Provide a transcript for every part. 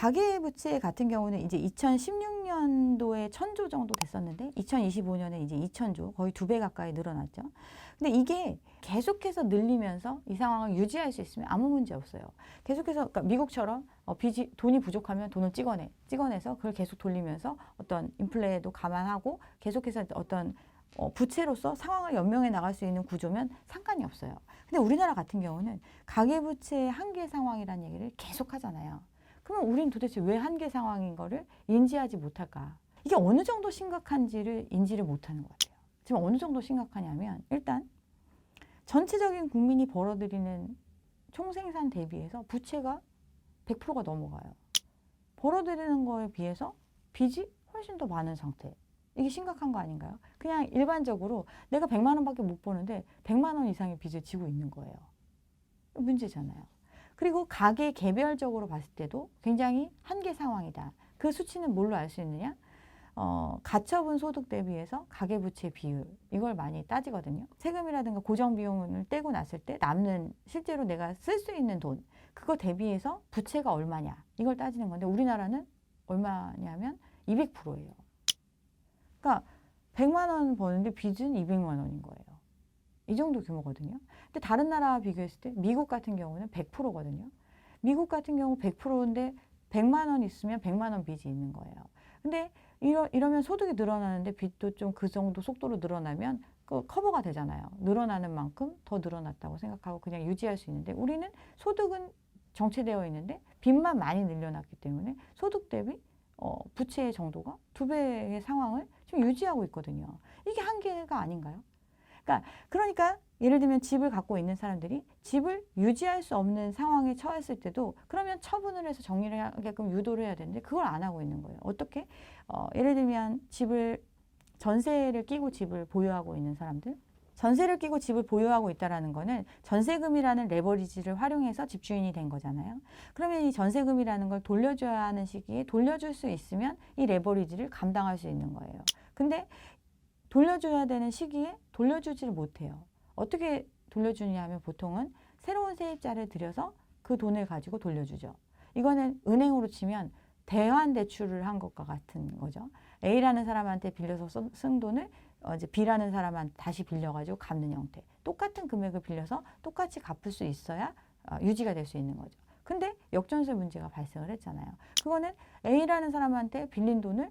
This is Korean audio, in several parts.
가계부채 같은 경우는 이제 2016년도에 1,000조 정도 됐었는데 2025년에 이제 2,000조, 거의 2배 가까이 늘어났죠. 근데 이게 계속해서 늘리면서 이 상황을 유지할 수 있으면 아무 문제 없어요. 계속해서 그러니까 미국처럼 돈이 부족하면 돈을 찍어내서 그걸 계속 돌리면서 어떤 인플레도 감안하고 계속해서 어떤 부채로서 상황을 연명해 나갈 수 있는 구조면 상관이 없어요. 근데 우리나라 같은 경우는 가계부채의 한계 상황이라는 얘기를 계속 하잖아요. 그러면 우리는 도대체 왜 한계 상황인 거를 인지하지 못할까? 이게 어느 정도 심각한지를 인지를 못하는 것 같아요. 지금 어느 정도 심각하냐면 일단 전체적인 국민이 벌어들이는 총생산 대비해서 부채가 100%가 넘어가요. 벌어들이는 거에 비해서 빚이 훨씬 더 많은 상태. 이게 심각한 거 아닌가요? 그냥 일반적으로 내가 100만 원밖에 못 버는데 100만 원 이상의 빚을 지고 있는 거예요. 문제잖아요. 그리고 가계 개별적으로 봤을 때도 굉장히 한계 상황이다. 그 수치는 뭘로 알 수 있느냐? 가처분 소득 대비해서 가계부채 비율, 이걸 많이 따지거든요. 세금이라든가 고정비용을 떼고 났을 때 남는 실제로 내가 쓸 수 있는 돈, 그거 대비해서 부채가 얼마냐, 이걸 따지는 건데 우리나라는 얼마냐면 200%예요. 그러니까 100만 원 버는데 빚은 200만 원인 거예요. 이 정도 규모거든요. 근데 다른 나라와 비교했을 때 미국 같은 경우는 100%거든요. 미국 같은 경우 100%인데 100만 원 있으면 100만 원 빚이 있는 거예요. 근데 이러면 소득이 늘어나는데 빚도 좀 그 정도 속도로 늘어나면 그 커버가 되잖아요. 늘어나는 만큼 더 늘어났다고 생각하고 그냥 유지할 수 있는데 우리는 소득은 정체되어 있는데 빚만 많이 늘려놨기 때문에 소득 대비 부채의 정도가 2배의 상황을 지금 유지하고 있거든요. 이게 한계가 아닌가요? 그러니까 예를 들면 집을 갖고 있는 사람들이 집을 유지할 수 없는 상황에 처했을 때도 그러면 처분을 해서 정리를 하게끔 유도를 해야 되는데 그걸 안 하고 있는 거예요. 어떻게? 예를 들면 전세를 끼고 집을 보유하고 있는 사람들. 전세를 끼고 집을 보유하고 있다는 거는 전세금이라는 레버리지를 활용해서 집주인이 된 거잖아요. 그러면 이 전세금이라는 걸 돌려줘야 하는 시기에 돌려줄 수 있으면 이 레버리지를 감당할 수 있는 거예요. 근데 돌려줘야 되는 시기에 돌려주지를 못해요. 어떻게 돌려주냐 하면 보통은 새로운 세입자를 들여서 그 돈을 가지고 돌려주죠. 이거는 은행으로 치면 대환대출을 한 것과 같은 거죠. A라는 사람한테 빌려서 쓴 돈을 이제 B라는 사람한테 다시 빌려가지고 갚는 형태. 똑같은 금액을 빌려서 똑같이 갚을 수 있어야 유지가 될 수 있는 거죠. 근데 역전세 문제가 발생을 했잖아요. 그거는 A라는 사람한테 빌린 돈을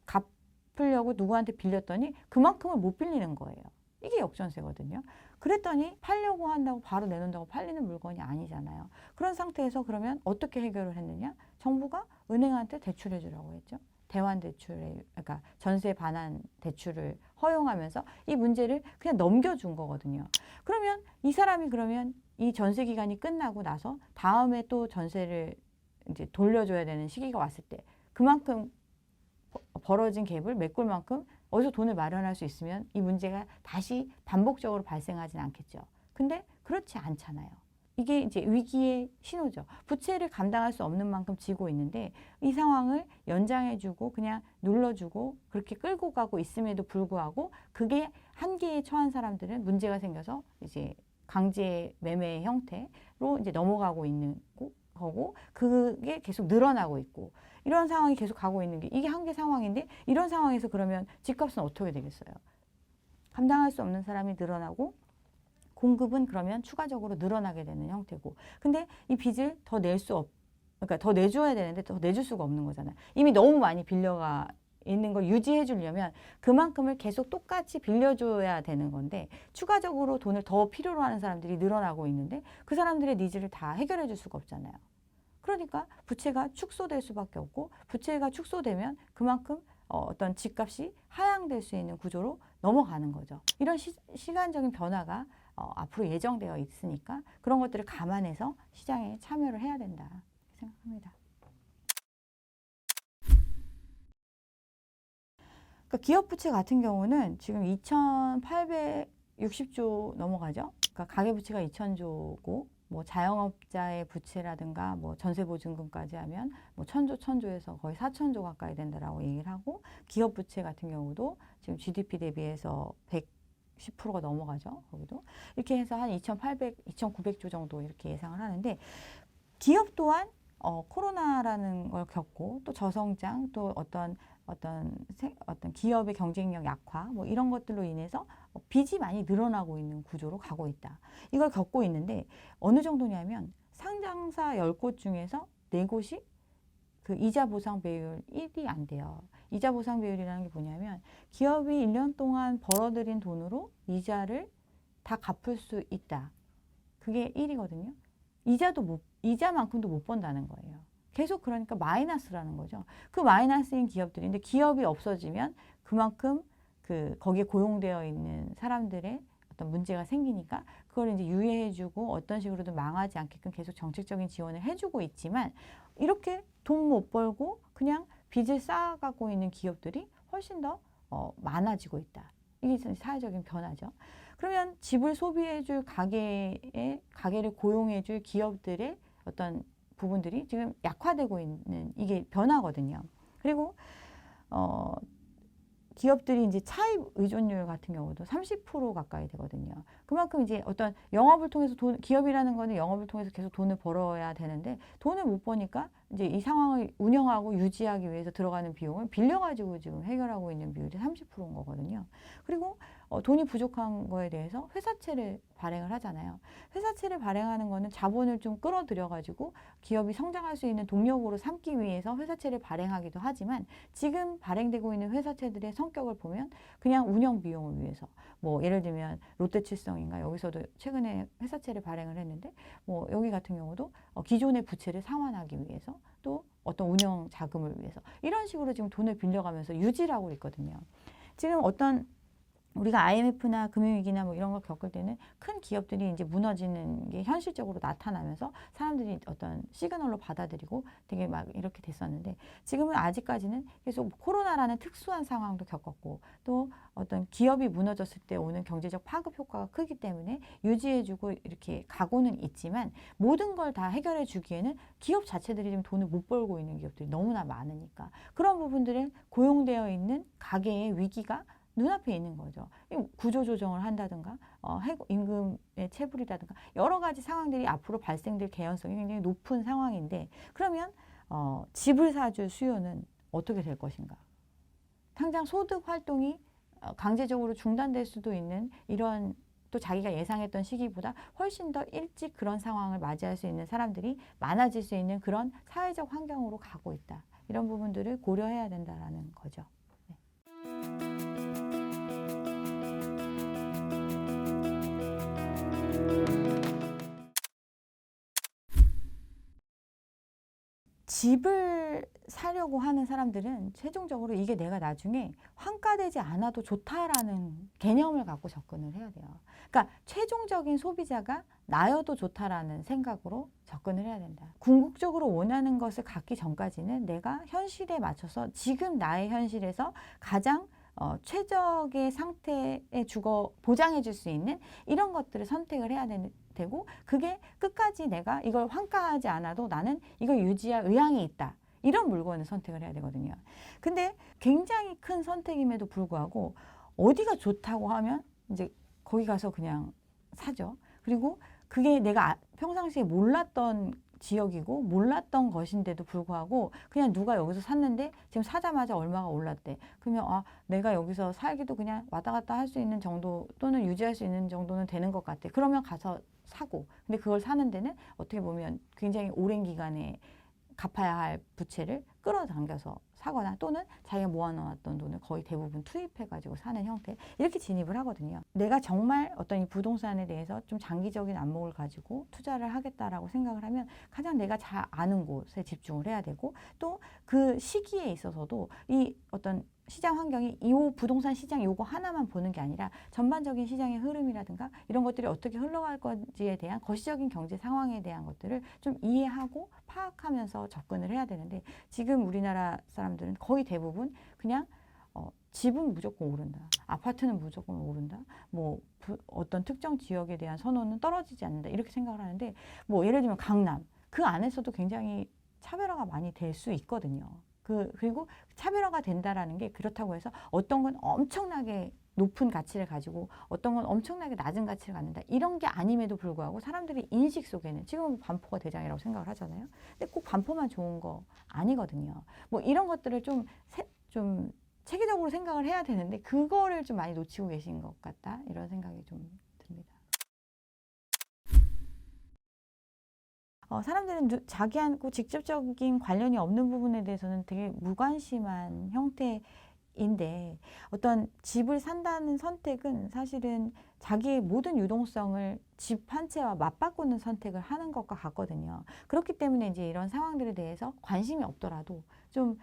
갚으려고 누구한테 빌렸더니 그만큼을 못 빌리는 거예요. 이게 역전세거든요. 그랬더니 팔려고 한다고 바로 내놓는다고 팔리는 물건이 아니잖아요. 그런 상태에서 그러면 어떻게 해결을 했느냐? 정부가 은행한테 대출해 주라고 했죠. 대환대출에, 그러니까 전세 반환 대출을 허용하면서 이 문제를 그냥 넘겨준 거거든요. 그러면 이 사람이 그러면 이 전세 기간이 끝나고 나서 다음에 또 전세를 이제 돌려줘야 되는 시기가 왔을 때 그만큼 벌어진 갭을 메꿀 만큼 어디서 돈을 마련할 수 있으면 이 문제가 다시 반복적으로 발생하진 않겠죠. 근데 그렇지 않잖아요. 이게 이제 위기의 신호죠. 부채를 감당할 수 없는 만큼 지고 있는데 이 상황을 연장해주고 그냥 눌러주고 그렇게 끌고 가고 있음에도 불구하고 그게 한계에 처한 사람들은 문제가 생겨서 이제 강제 매매의 형태로 이제 넘어가고 있는 거고 그게 계속 늘어나고 있고 이런 상황이 계속 가고 있는 게 이게 한계 상황인데 이런 상황에서 그러면 집값은 어떻게 되겠어요? 감당할 수 없는 사람이 늘어나고 공급은 그러면 추가적으로 늘어나게 되는 형태고 근데 이 빚을 그러니까 더 내줘야 되는데 더 내줄 수가 없는 거잖아요. 이미 너무 많이 빌려가 있는 걸 유지해 주려면 그만큼을 계속 똑같이 빌려줘야 되는 건데 추가적으로 돈을 더 필요로 하는 사람들이 늘어나고 있는데 그 사람들의 니즈를 다 해결해 줄 수가 없잖아요. 그러니까 부채가 축소될 수밖에 없고 부채가 축소되면 그만큼 어떤 집값이 하향될 수 있는 구조로 넘어가는 거죠. 이런 시간적인 변화가 앞으로 예정되어 있으니까 그런 것들을 감안해서 시장에 참여를 해야 된다 생각합니다. 그러니까 기업 부채 같은 경우는 지금 2,860조 넘어가죠. 그러니까 가계부채가 2,000조고 뭐 자영업자의 부채라든가 뭐 전세보증금까지 하면 뭐 1,000조에서 거의 4,000조 가까이 된다라고 얘기를 하고 기업 부채 같은 경우도 지금 GDP 대비해서 110%가 넘어가죠. 거기도 이렇게 해서 한 2,800, 2,900조 정도 이렇게 예상을 하는데 기업 또한 코로나라는 걸 겪고 또 저성장 또 어떤 기업의 경쟁력 약화 뭐 이런 것들로 인해서 빚이 많이 늘어나고 있는 구조로 가고 있다. 이걸 겪고 있는데 어느 정도냐면 상장사 10곳 중에서 4곳이 그 이자 보상 배율 1이 안 돼요. 이자 보상 배율이라는 게 뭐냐면 기업이 1년 동안 벌어들인 돈으로 이자를 다 갚을 수 있다. 그게 1이거든요. 이자만큼도 못 번다는 거예요. 계속 그러니까 마이너스라는 거죠. 그 마이너스인 기업들이, 근데 기업이 없어지면 그만큼 거기에 고용되어 있는 사람들의 어떤 문제가 생기니까 그걸 이제 유예해주고 어떤 식으로든 망하지 않게끔 계속 정책적인 지원을 해주고 있지만 이렇게 돈 못 벌고 그냥 빚을 쌓아가고 있는 기업들이 훨씬 더 많아지고 있다. 이게 사회적인 변화죠. 그러면 집을 소비해줄 가게를 고용해줄 기업들의 어떤 부분들이 지금 약화되고 있는 이게 변화거든요. 그리고 기업들이 이제 차입 의존율 같은 경우도 30% 가까이 되거든요. 그만큼 이제 어떤 영업을 통해서 기업이라는 거는 영업을 통해서 계속 돈을 벌어야 되는데 돈을 못 버니까 이제 이 상황을 운영하고 유지하기 위해서 들어가는 비용을 빌려가지고 지금 해결하고 있는 비율이 30%인 거거든요. 그리고 돈이 부족한 거에 대해서 회사채를 발행을 하잖아요. 회사채를 발행하는 거는 자본을 좀 끌어들여가지고 기업이 성장할 수 있는 동력으로 삼기 위해서 회사채를 발행하기도 하지만 지금 발행되고 있는 회사채들의 성격을 보면 그냥 운영 비용을 위해서 뭐 예를 들면 롯데칠성인가 여기서도 최근에 회사채를 발행을 했는데 뭐 여기 같은 경우도 기존의 부채를 상환하기 위해서 또 어떤 운영 자금을 위해서 이런 식으로 지금 돈을 빌려가면서 유지를 하고 있거든요. 지금 어떤 우리가 IMF나 금융위기나 뭐 이런 걸 겪을 때는 큰 기업들이 이제 무너지는 게 현실적으로 나타나면서 사람들이 어떤 시그널로 받아들이고 되게 막 이렇게 됐었는데 지금은 아직까지는 계속 코로나라는 특수한 상황도 겪었고 또 어떤 기업이 무너졌을 때 오는 경제적 파급 효과가 크기 때문에 유지해주고 이렇게 가고는 있지만 모든 걸 다 해결해 주기에는 기업 자체들이 지금 돈을 못 벌고 있는 기업들이 너무나 많으니까 그런 부분들은 고용되어 있는 가계의 위기가 눈앞에 있는 거죠. 구조조정을 한다든가 임금의 체불이라든가 여러 가지 상황들이 앞으로 발생될 개연성이 굉장히 높은 상황인데 그러면 집을 사줄 수요는 어떻게 될 것인가. 당장 소득 활동이 강제적으로 중단될 수도 있는 이런 또 자기가 예상했던 시기보다 훨씬 더 일찍 그런 상황을 맞이할 수 있는 사람들이 많아질 수 있는 그런 사회적 환경으로 가고 있다. 이런 부분들을 고려해야 된다는 거죠. 네. 집을 사려고 하는 사람들은 최종적으로 이게 내가 나중에 환가되지 않아도 좋다라는 개념을 갖고 접근을 해야 돼요. 그러니까 최종적인 소비자가 나여도 좋다라는 생각으로 접근을 해야 된다. 궁극적으로 원하는 것을 갖기 전까지는 내가 현실에 맞춰서 지금 나의 현실에서 가장 최적의 상태에 보장해 줄 수 있는 이런 것들을 선택을 해야 되고 그게 끝까지 내가 이걸 환가하지 않아도 나는 이걸 유지할 의향이 있다. 이런 물건을 선택을 해야 되거든요. 근데 굉장히 큰 선택임에도 불구하고 어디가 좋다고 하면 이제 거기 가서 그냥 사죠. 그리고 그게 내가 평상시에 몰랐던 지역이고 몰랐던 것인데도 불구하고 그냥 누가 여기서 샀는데 지금 사자마자 얼마가 올랐대. 그러면 내가 여기서 살기도 그냥 왔다 갔다 할 수 있는 정도 또는 유지할 수 있는 정도는 되는 것 같아. 그러면 가서 사고. 근데 그걸 사는 데는 어떻게 보면 굉장히 오랜 기간에 갚아야 할 부채를 끌어당겨서 사거나 또는 자기가 모아놓았던 돈을 거의 대부분 투입해가지고 사는 형태 이렇게 진입을 하거든요. 내가 정말 어떤 이 부동산에 대해서 좀 장기적인 안목을 가지고 투자를 하겠다라고 생각을 하면 가장 내가 잘 아는 곳에 집중을 해야 되고 또 그 시기에 있어서도 이 어떤 시장 환경이 이 부동산 시장 요거 하나만 보는 게 아니라 전반적인 시장의 흐름이라든가 이런 것들이 어떻게 흘러갈 건지에 대한 거시적인 경제 상황에 대한 것들을 좀 이해하고 파악하면서 접근을 해야 되는데 지금 우리나라 사람들은 거의 대부분 그냥 집은 무조건 오른다. 아파트는 무조건 오른다. 뭐 어떤 특정 지역에 대한 선호는 떨어지지 않는다. 이렇게 생각을 하는데 뭐 예를 들면 강남 그 안에서도 굉장히 차별화가 많이 될 수 있거든요. 그리고 차별화가 된다라는 게 그렇다고 해서 어떤 건 엄청나게 높은 가치를 가지고 어떤 건 엄청나게 낮은 가치를 갖는다. 이런 게 아님에도 불구하고 사람들이 인식 속에는 지금은 반포가 대장이라고 생각을 하잖아요. 근데 꼭 반포만 좋은 거 아니거든요. 뭐 이런 것들을 좀 체계적으로 생각을 해야 되는데 그거를 좀 많이 놓치고 계신 것 같다. 이런 생각이 좀 듭니다. 사람들은 자기하고 직접적인 관련이 없는 부분에 대해서는 되게 무관심한 형태인데 어떤 집을 산다는 선택은 사실은 자기의 모든 유동성을 집 한 채와 맞바꾸는 선택을 하는 것과 같거든요. 그렇기 때문에 이제 이런 상황들에 대해서 관심이 없더라도 좀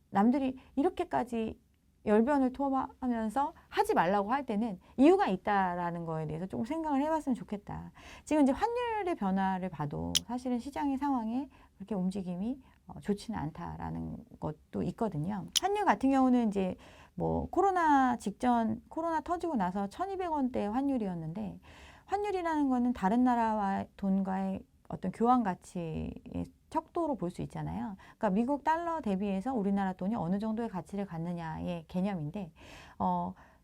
남들이 이렇게까지 열변을 토하면서 하지 말라고 할 때는 이유가 있다라는 거에 대해서 조금 생각을 해봤으면 좋겠다. 지금 이제 환율의 변화를 봐도 사실은 시장의 상황에 그렇게 움직임이 좋지는 않다라는 것도 있거든요. 환율 같은 경우는 이제 뭐 코로나 직전, 코로나 터지고 나서 1,200원대 환율이었는데 환율이라는 거는 다른 나라와 돈과의 어떤 교환 가치의 척도로 볼 수 있잖아요. 그러니까 미국 달러 대비해서 우리나라 돈이 어느 정도의 가치를 갖느냐의 개념인데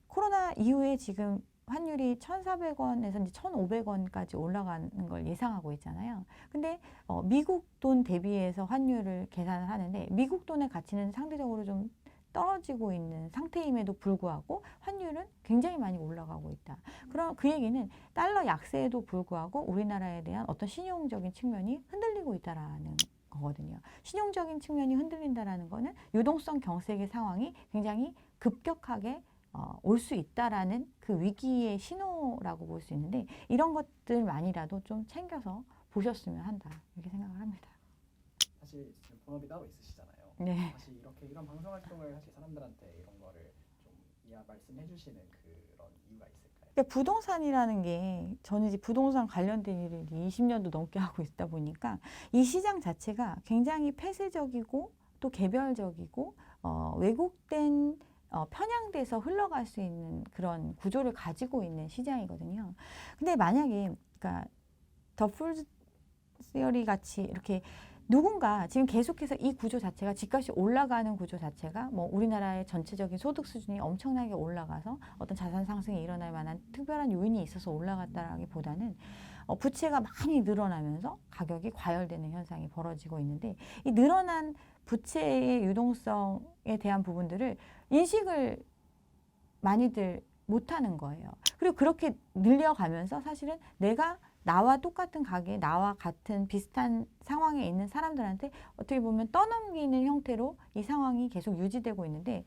코로나 이후에 지금 환율이 1,400원에서 이제 1,500원까지 올라가는 걸 예상하고 있잖아요. 근데 미국 돈 대비해서 환율을 계산을 하는데 미국 돈의 가치는 상대적으로 좀 떨어지고 있는 상태임에도 불구하고 환율은 굉장히 많이 올라가고 있다. 그럼 그 얘기는 달러 약세에도 불구하고 우리나라에 대한 어떤 신용적인 측면이 흔들리고 있다라는 거거든요. 신용적인 측면이 흔들린다라는 거는 유동성 경색의 상황이 굉장히 급격하게 올 수 있다라는 그 위기의 신호라고 볼 수 있는데 이런 것들만이라도 좀 챙겨서 보셨으면 한다 이렇게 생각을 합니다. 사실 지금 본업이 따로 있으시잖아요. 네. 사실 이런 방송 활동을 사실 사람들한테 이런 거를 좀 말씀해 주시는 그런 이유가 있을까요? 그러니까 부동산이라는 게 저는 이제 부동산 관련된 일을 20년도 넘게 하고 있다 보니까 이 시장 자체가 굉장히 폐쇄적이고 또 개별적이고 왜곡된 편향돼서 흘러갈 수 있는 그런 구조를 가지고 있는 시장이거든요. 근데 만약에 그러니까 더 풀 시어리 같이 이렇게 누군가 지금 계속해서 이 구조 자체가 집값이 올라가는 구조 자체가 뭐 우리나라의 전체적인 소득 수준이 엄청나게 올라가서 어떤 자산 상승이 일어날 만한 특별한 요인이 있어서 올라갔다라기보다는 부채가 많이 늘어나면서 가격이 과열되는 현상이 벌어지고 있는데 이 늘어난 부채의 유동성에 대한 부분들을 인식을 많이들 못하는 거예요. 그리고 그렇게 늘려가면서 사실은 나와 똑같은 가게, 나와 같은 비슷한 상황에 있는 사람들한테 어떻게 보면 떠넘기는 형태로 이 상황이 계속 유지되고 있는데,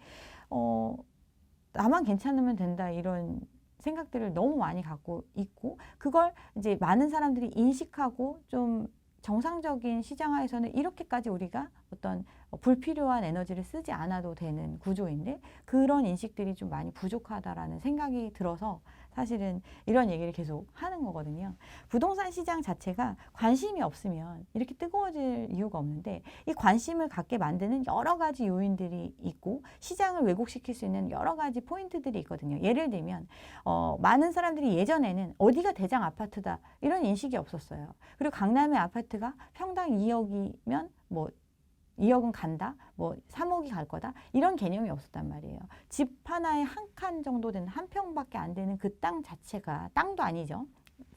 나만 괜찮으면 된다 이런 생각들을 너무 많이 갖고 있고, 그걸 이제 많은 사람들이 인식하고 좀 정상적인 시장화에서는 이렇게까지 우리가 어떤 불필요한 에너지를 쓰지 않아도 되는 구조인데 그런 인식들이 좀 많이 부족하다라는 생각이 들어서 사실은 이런 얘기를 계속 하는 거거든요. 부동산 시장 자체가 관심이 없으면 이렇게 뜨거워질 이유가 없는데 이 관심을 갖게 만드는 여러 가지 요인들이 있고 시장을 왜곡시킬 수 있는 여러 가지 포인트들이 있거든요. 예를 들면 많은 사람들이 예전에는 어디가 대장 아파트다 이런 인식이 없었어요. 그리고 강남의 아파트가 평당 2억이면 뭐 2억은 간다, 뭐 3억이 갈 거다 이런 개념이 없었단 말이에요. 집 하나에 한 칸 정도 되는 한 평밖에 안 되는 그 땅 자체가 땅도 아니죠.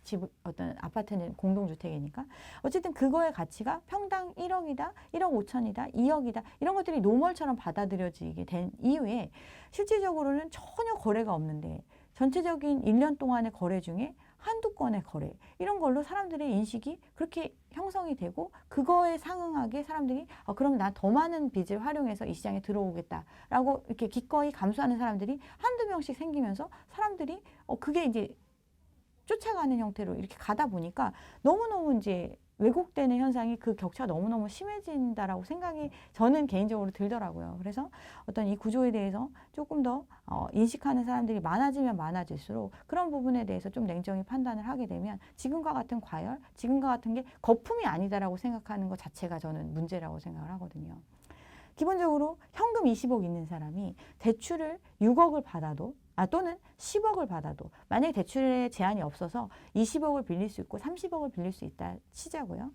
집 어떤 아파트는 공동주택이니까 어쨌든 그거의 가치가 평당 1억이다, 1억 5천이다, 2억이다 이런 것들이 노멀처럼 받아들여지게 된 이후에 실질적으로는 전혀 거래가 없는데 전체적인 1년 동안의 거래 중에 한두 건의 거래 이런 걸로 사람들의 인식이 그렇게 형성이 되고 그거에 상응하게 사람들이 그럼 나 더 많은 빚을 활용해서 이 시장에 들어오겠다라고 이렇게 기꺼이 감수하는 사람들이 한두 명씩 생기면서 사람들이 그게 이제 쫓아가는 형태로 이렇게 가다 보니까 너무너무 이제 왜곡되는 현상이 그 격차가 너무너무 심해진다라고 생각이 저는 개인적으로 들더라고요. 그래서 어떤 이 구조에 대해서 조금 더 인식하는 사람들이 많아지면 많아질수록 그런 부분에 대해서 좀 냉정히 판단을 하게 되면 지금과 같은 과열, 지금과 같은 게 거품이 아니다라고 생각하는 것 자체가 저는 문제라고 생각을 하거든요. 기본적으로 현금 20억 있는 사람이 대출을 6억을 받아도 또는 10억을 받아도 만약에 대출에 제한이 없어서 20억을 빌릴 수 있고 30억을 빌릴 수 있다 치자고요.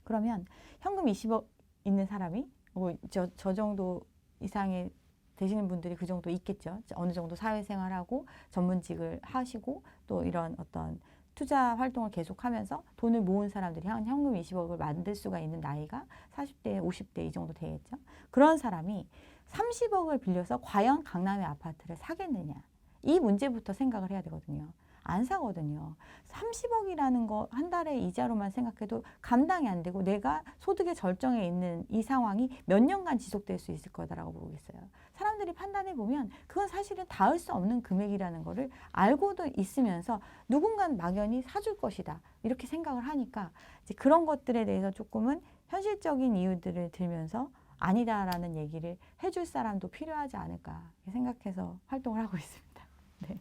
그러면 현금 20억 있는 사람이 저 정도 이상의 되시는 분들이 그 정도 있겠죠. 어느 정도 사회생활하고 전문직을 하시고 또 이런 어떤 투자 활동을 계속하면서 돈을 모은 사람들이 한 현금 20억을 만들 수가 있는 나이가 40대, 50대 이 정도 되겠죠. 그런 사람이 30억을 빌려서 과연 강남의 아파트를 사겠느냐. 이 문제부터 생각을 해야 되거든요. 안 사거든요. 30억이라는 거 한 달에 이자로만 생각해도 감당이 안 되고 내가 소득의 절정에 있는 이 상황이 몇 년간 지속될 수 있을 거다라고 보겠어요. 사람들이 판단해 보면 그건 사실은 닿을 수 없는 금액이라는 거를 알고도 있으면서 누군가는 막연히 사줄 것이다. 이렇게 생각을 하니까 이제 그런 것들에 대해서 조금은 현실적인 이유들을 들면서 아니다라는 얘기를 해줄 사람도 필요하지 않을까 생각해서 활동을 하고 있습니다. 네.